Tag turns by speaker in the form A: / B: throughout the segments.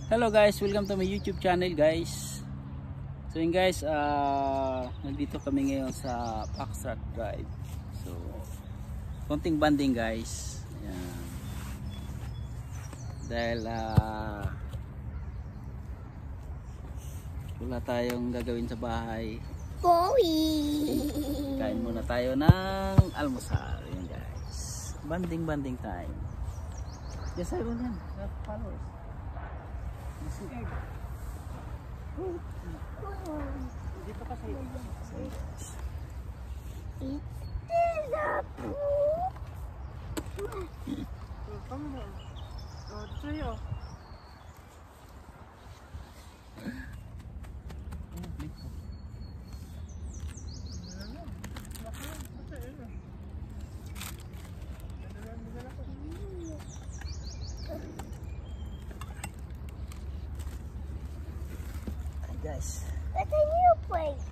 A: Hello guys, welcome to my YouTube channel guys. So yun guys, nandito kami ngayon sa Foxtrot Drive. So konting banding guys. Ayan. Dahil wala tayong gagawin sa bahay. Kain muna tayo ng almusal. Ayan guys. Banding time. Yes, I will yan. Followers. Dito ka sa guys.
B: What are you playing?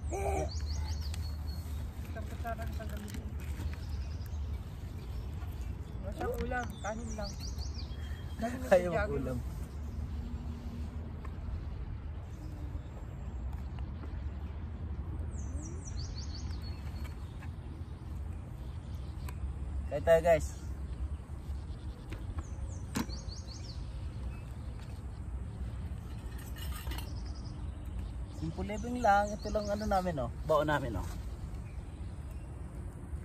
C: Sarang sa gamitin. Masang ulam, kanin lang.
A: Ayaw ulam. Kaya tayo guys. Simple living lang. Ito lang ano namin oh. Baon namin oh.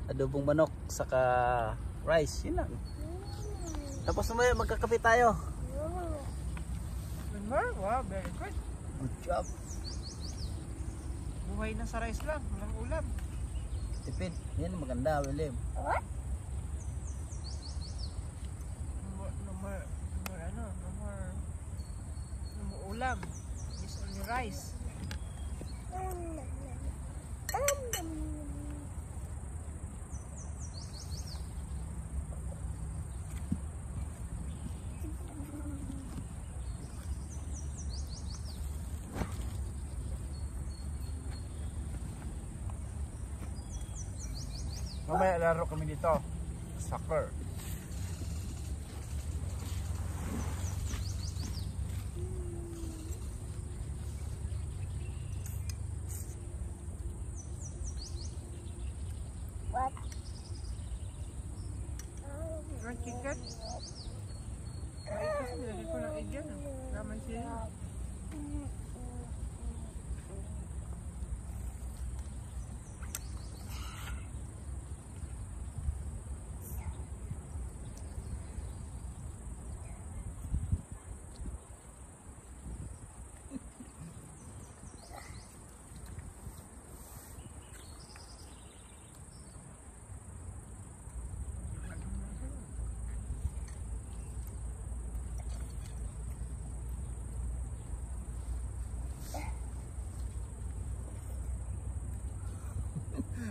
A: Adobong manok saka rice. Yun lang. Tapos mamaya magkakape tayo.
C: Wow, very good.
A: Good job.
C: Buhay na sa rice lang, walang ulam.
A: Tipid. Yan maganda, William.
B: What?
C: No more ulam. Just only rice. Mamaya laro kami dito. Soccer.
B: What?
C: Ang chicken. Ay, kasi nilagay ko ng egg yan. Naman siya.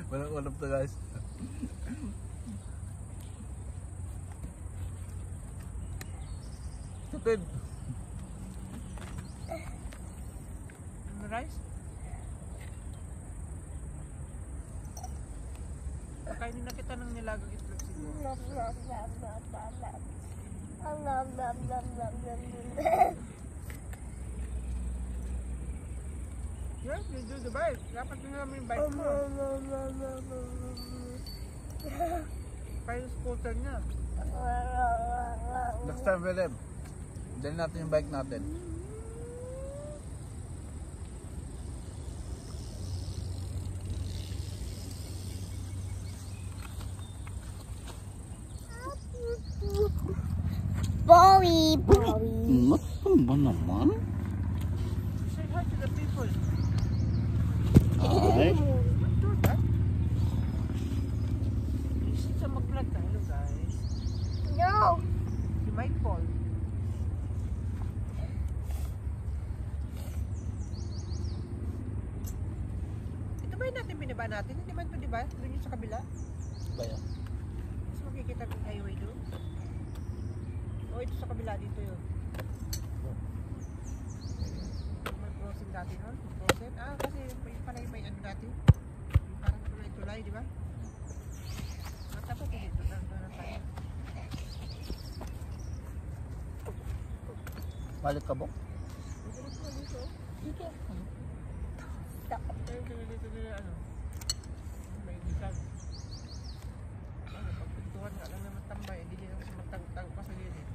A: Walang ulam to guys. Tipid.
C: Rice? Pakainin na kita ng nilagang itlog siguro. Yes, you do the bite. Dapat nga namin yung bite mo. Kaya yung scooter niya.
A: Next time William. Dali natin yung bike natin.
B: Bowie.
A: Ano ba naman?
C: Say hi to the people.
A: Ay.
C: Do that. Isip sa mag-vlog ka. Hello guys.
B: No.
C: You might fall. Ito ba yung natin binaba natin? Hindi ba ito diba? Doon yung sa kabila?
A: Ba yan?
C: Mas makikita ng highway doon? O ito sa kabila dito yun? May crossing dati nun? Crossing? Kasi yung pala yung may ano dati? Yung parang tulay-tulay, di ba? Tapos dito na tayo.
A: Balik ka bok?
C: Dito, ano? May gisag. Ano, pagpintuhan nga lang naman tambay, hindi nyo kasi magtang-tang pa sa gilid.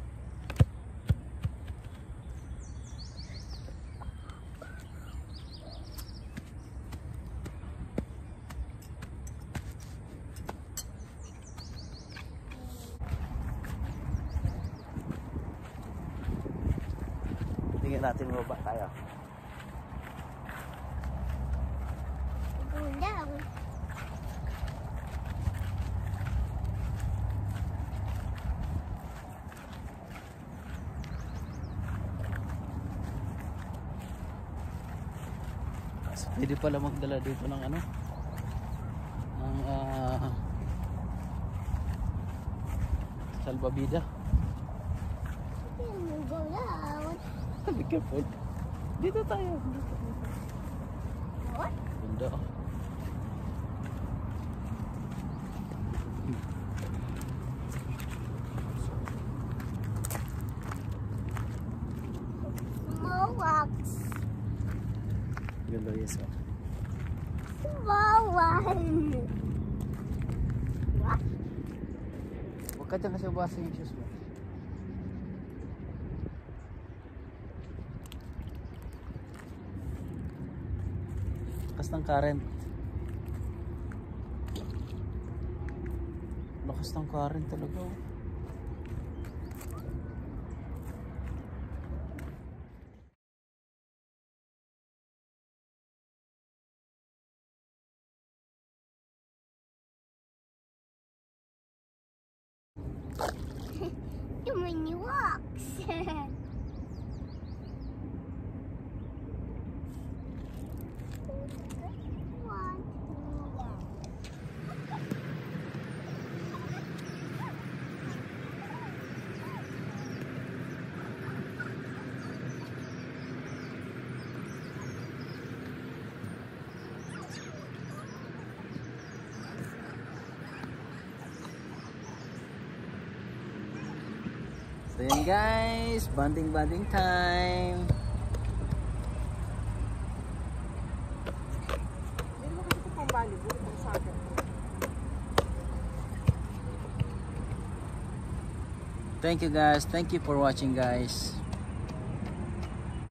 A: Tingnan natin baba tayo.
B: Go down.
A: So, pwede pala magdala dito ng ano? Ng salbabida.
B: Go down.
A: Be careful. Dito tayo. Dito.
B: What?
A: Ganda.
B: Small rocks.
A: Ganda, yes.
B: Small one. What?
A: Huwag ka dyan kasi basa yung shoes mo. Lakas ng current. Lakas ng current talaga. Oh.
B: Too many rocks.
A: So yan guys, banding time.
C: Hindi mo kasi ito pang volleyball, pang soccer.
A: Thank you guys. Thank you for watching guys.